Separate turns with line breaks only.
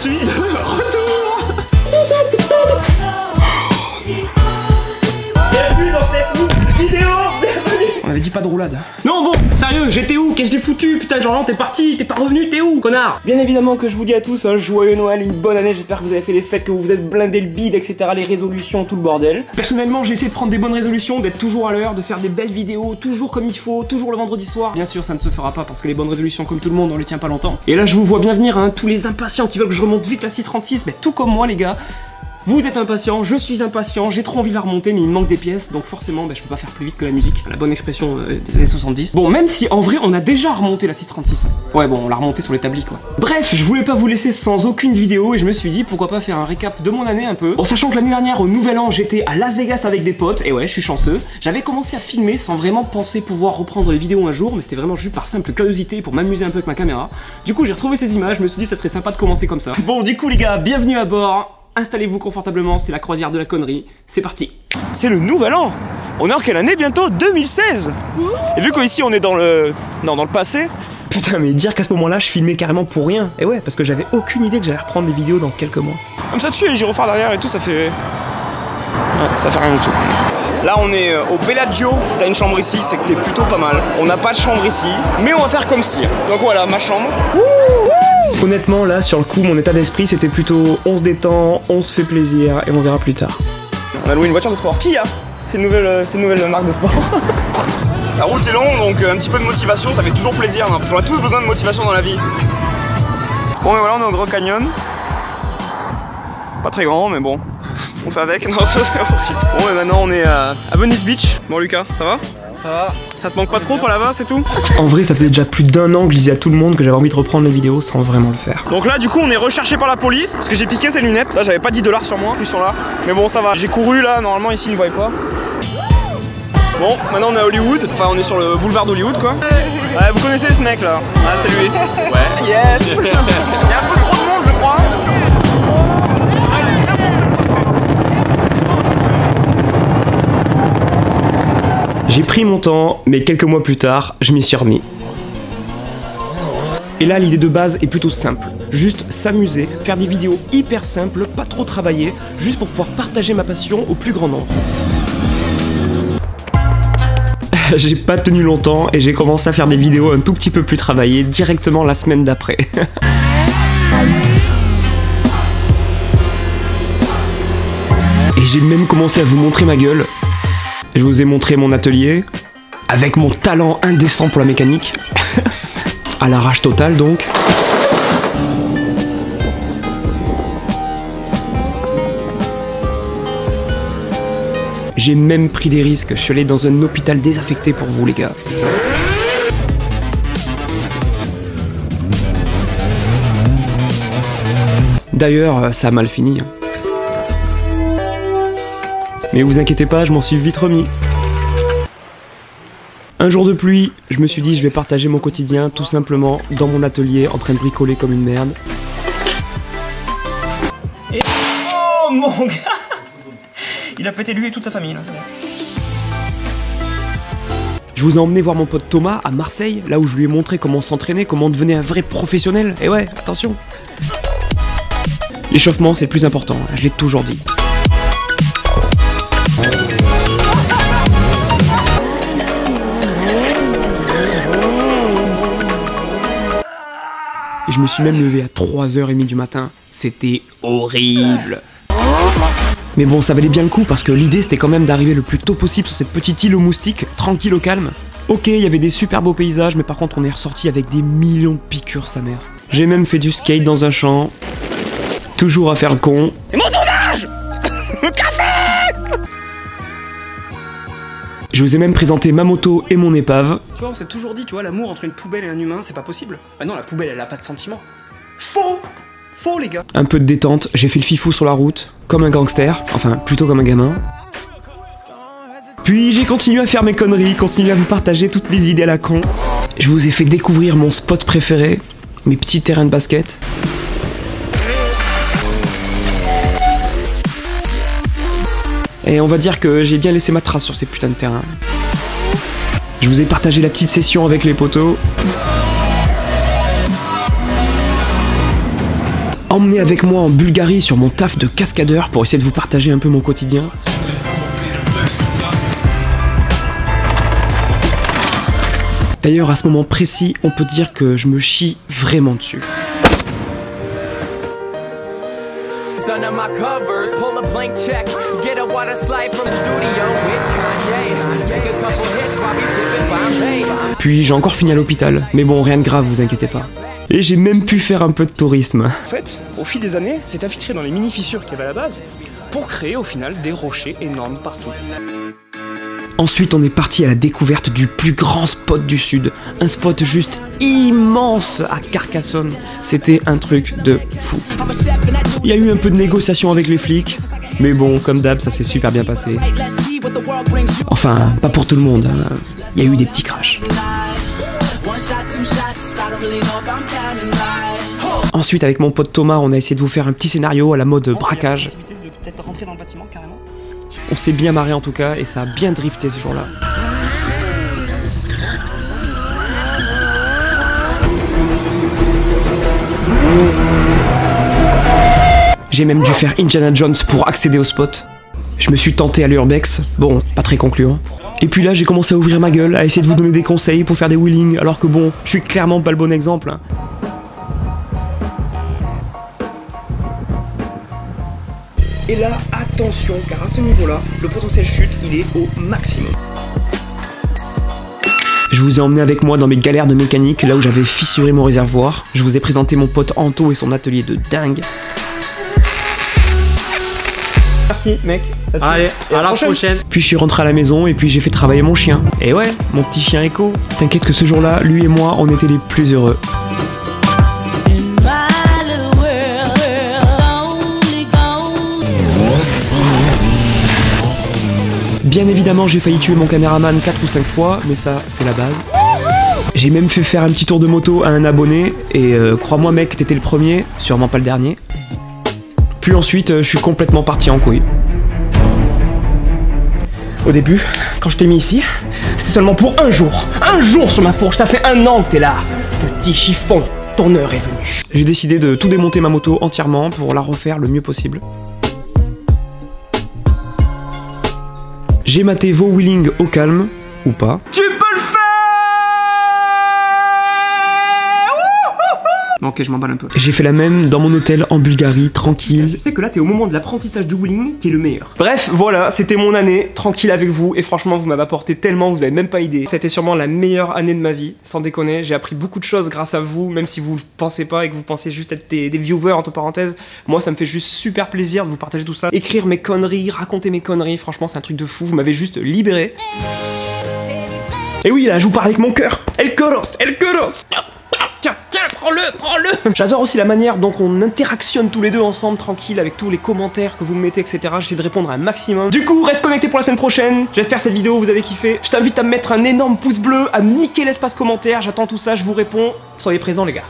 suis de retour. Bienvenue dans cette nouvelle vidéo. On avait dit pas de roulade. Non bon, sérieux, j'étais où? Qu'est-ce que j'ai foutu? Putain, genre t'es parti, t'es pas revenu, t'es où, connard? Bien évidemment que je vous dis à tous, un joyeux Noël, une bonne année, j'espère que vous avez fait les fêtes, que vous vous êtes blindé le bide, etc. Les résolutions, tout le bordel. Personnellement, j'ai essayé de prendre des bonnes résolutions, d'être toujours à l'heure, de faire des belles vidéos, toujours comme il faut, toujours le vendredi soir. Bien sûr, ça ne se fera pas parce que les bonnes résolutions, comme tout le monde, on les tient pas longtemps. Et là, je vous vois bien venir, hein, tous les impatients qui veulent que je remonte vite la 636, mais tout comme moi, les gars. Vous êtes impatient, je suis impatient, j'ai trop envie de la remonter mais il me manque des pièces donc forcément je peux pas faire plus vite que la musique, la bonne expression des années 70. Bon, même si en vrai on a déjà remonté la 636. Ouais bon, on l'a remonté sur l'établi quoi. Bref, je voulais pas vous laisser sans aucune vidéo et je me suis dit pourquoi pas faire un récap de mon année un peu. En sachant que l'année dernière au Nouvel An j'étais à Las Vegas avec des potes et ouais je suis chanceux. J'avais commencé à filmer sans vraiment penser pouvoir reprendre les vidéos un jour mais c'était vraiment juste par simple curiosité pour m'amuser un peu avec ma caméra. Du coup j'ai retrouvé ces images, je me suis dit ça serait sympa de commencer comme ça. Bon du coup les gars, bienvenue à bord. Installez-vous confortablement, c'est la croisière de la connerie, c'est parti. C'est le nouvel an. On est en quelle année bientôt? 2016. Et vu qu'ici on est dans le passé. Putain mais dire qu'à ce moment là je filmais carrément pour rien. Et ouais parce que j'avais aucune idée que j'allais reprendre les vidéos dans quelques mois. Comme ça dessus les gyrophares derrière et tout ça fait... Ouais, ça fait rien du tout. Là on est au Bellagio, si t'as une chambre ici c'est que t'es plutôt pas mal. On n'a pas de chambre ici, mais on va faire comme si. Donc voilà ma chambre. Honnêtement là sur le coup mon état d'esprit c'était plutôt on se détend, on se fait plaisir et on verra plus tard. On a loué une voiture de sport. Kia, c'est une nouvelle marque de sport. La route est longue donc un petit peu de motivation ça fait toujours plaisir hein, parce qu'on a tous besoin de motivation dans la vie. Bon mais voilà on est au Grand Canyon. Pas très grand mais bon, on fait avec. Non, ça, bon mais maintenant on est à Venice Beach. Bon Lucas, ça va? Ça va. Ça te manque pas trop pour là-bas, c'est tout? En vrai, ça faisait déjà plus d'1 an que je disais à tout le monde que j'avais envie de reprendre les vidéos sans vraiment le faire. Donc là, du coup, on est recherché par la police parce que j'ai piqué ces lunettes. Là, j'avais pas 10 $ sur moi, ils sont là. Mais bon, ça va. J'ai couru là, normalement, ici, ils ne voyaient pas. Bon, maintenant on est à Hollywood. Enfin, on est sur le boulevard d'Hollywood, quoi. Ouais, vous connaissez ce mec là? Ah, c'est lui. Ouais. Yes. Il y a un peu trop de monde, je crois. J'ai pris mon temps, mais quelques mois plus tard, je m'y suis remis. Et là, l'idée de base est plutôt simple. Juste s'amuser, faire des vidéos hyper simples, pas trop travailler, juste pour pouvoir partager ma passion au plus grand nombre. J'ai pas tenu longtemps et j'ai commencé à faire des vidéos un tout petit peu plus travaillées directement la semaine d'après. Et j'ai même commencé à vous montrer ma gueule. Je vous ai montré mon atelier, avec mon talent indécent pour la mécanique, à l'arrache totale donc. J'ai même pris des risques, je suis allé dans un hôpital désaffecté pour vous les gars. D'ailleurs, ça a mal fini. Mais vous inquiétez pas, je m'en suis vite remis. Un jour de pluie, je me suis dit je vais partager mon quotidien tout simplement dans mon atelier en train de bricoler comme une merde. Et oh mon gars, il a pété lui et toute sa famille là. Je vous ai emmené voir mon pote Thomas à Marseille, là où je lui ai montré comment s'entraîner, comment devenir un vrai professionnel. Et ouais, attention. L'échauffement c'est le plus important, je l'ai toujours dit. Et je me suis même levé à 3h30 du matin. C'était horrible. Mais bon, ça valait bien le coup parce que l'idée c'était quand même d'arriver le plus tôt possible sur cette petite île aux moustiques, tranquille au calme. Ok, il y avait des super beaux paysages, mais par contre on est ressorti avec des millions de piqûres, sa mère. J'ai même fait du skate dans un champ. Toujours à faire le con. C'est mon tournage. Café. Je vous ai même présenté ma moto et mon épave. Tu vois, on s'est toujours dit, tu vois, l'amour entre une poubelle et un humain, c'est pas possible. Bah non, la poubelle, elle a pas de sentiments. Faux. Faux, les gars. Un peu de détente, j'ai fait le fifou sur la route, comme un gangster, enfin, plutôt comme un gamin. Puis j'ai continué à faire mes conneries, continué à vous partager toutes les idées à la con. Je vous ai fait découvrir mon spot préféré, mes petits terrains de basket. Et on va dire que j'ai bien laissé ma trace sur ces putains de terrains. Je vous ai partagé la petite session avec les potos. emmené avec moi en Bulgarie sur mon taf de cascadeur pour essayer de vous partager un peu mon quotidien. D'ailleurs, à ce moment précis, on peut dire que je me chie vraiment dessus. Puis j'ai encore fini à l'hôpital, mais bon, rien de grave, vous inquiétez pas. Et j'ai même pu faire un peu de tourisme.
En fait, au fil des années, c'est infiltré dans les mini-fissures qu'il y avait à la base, pour créer au final des rochers énormes partout.
Ensuite, on est parti à la découverte du plus grand spot du sud. Un spot juste immense à Carcassonne. C'était un truc de fou. Il y a eu un peu de négociation avec les flics, mais bon, comme d'hab, ça s'est super bien passé. Enfin, pas pour tout le monde, hein. Il y a eu des petits crashs. Ensuite, avec mon pote Thomas, on a essayé de vous faire un petit scénario à la mode braquage. On s'est bien marré en tout cas, et ça a bien drifté ce jour-là. J'ai même dû faire Indiana Jones pour accéder au spot. Je me suis tenté à l'urbex, bon, pas très concluant. Et puis là, j'ai commencé à ouvrir ma gueule, à essayer de vous donner des conseils pour faire des wheelings, alors que bon, je suis clairement pas le bon exemple. Hein.
Et là, attention, car à ce niveau-là, le potentiel chute, il est au maximum.
Je vous ai emmené avec moi dans mes galères de mécanique, là où j'avais fissuré mon réservoir. Je vous ai présenté mon pote Anto et son atelier de dingue. Merci mec.
Allez, à la prochaine.
Puis je suis rentré à la maison et puis j'ai fait travailler mon chien. Et ouais, mon petit chien Echo. T'inquiète que ce jour-là, lui et moi, on était les plus heureux. Bien évidemment, j'ai failli tuer mon caméraman 4 ou 5 fois, mais ça, c'est la base. J'ai même fait faire un petit tour de moto à un abonné, et crois-moi mec, t'étais le premier, sûrement pas le dernier. Puis ensuite, je suis complètement parti en couille. Au début, quand je t'ai mis ici, c'était seulement pour un jour. Un jour sur ma fourche, ça fait 1 an que t'es là. Petit chiffon, ton heure est venue. J'ai décidé de tout démonter ma moto entièrement pour la refaire le mieux possible. J'ai maté vos wheelings au calme, ou pas. Tu peux le faire! Bon, ok, je m'emballe un peu. J'ai fait la même dans mon hôtel en Bulgarie, tranquille. Je sais que là, t'es au moment de l'apprentissage du wheeling qui est le meilleur. Bref, voilà, c'était mon année, tranquille avec vous. Et franchement, vous m'avez apporté tellement, vous avez même pas idée. C'était sûrement la meilleure année de ma vie, sans déconner. J'ai appris beaucoup de choses grâce à vous, même si vous pensez pas et que vous pensez juste être des viewers, entre parenthèses. Moi, ça me fait juste super plaisir de vous partager tout ça. Écrire mes conneries, raconter mes conneries, franchement, c'est un truc de fou. Vous m'avez juste libéré. Et oui, là, je vous parle avec mon cœur. El Coros, El Coros. Tiens, prends-le. J'adore aussi la manière dont on interactionne tous les deux ensemble, tranquille, avec tous les commentaires que vous me mettez, etc. J'essaie de répondre à un maximum. Du coup, reste connecté pour la semaine prochaine. J'espère que cette vidéo vous avez kiffé. Je t'invite à me mettre un énorme pouce bleu, à me niquer l'espace commentaire. J'attends tout ça, je vous réponds. Soyez présents, les gars.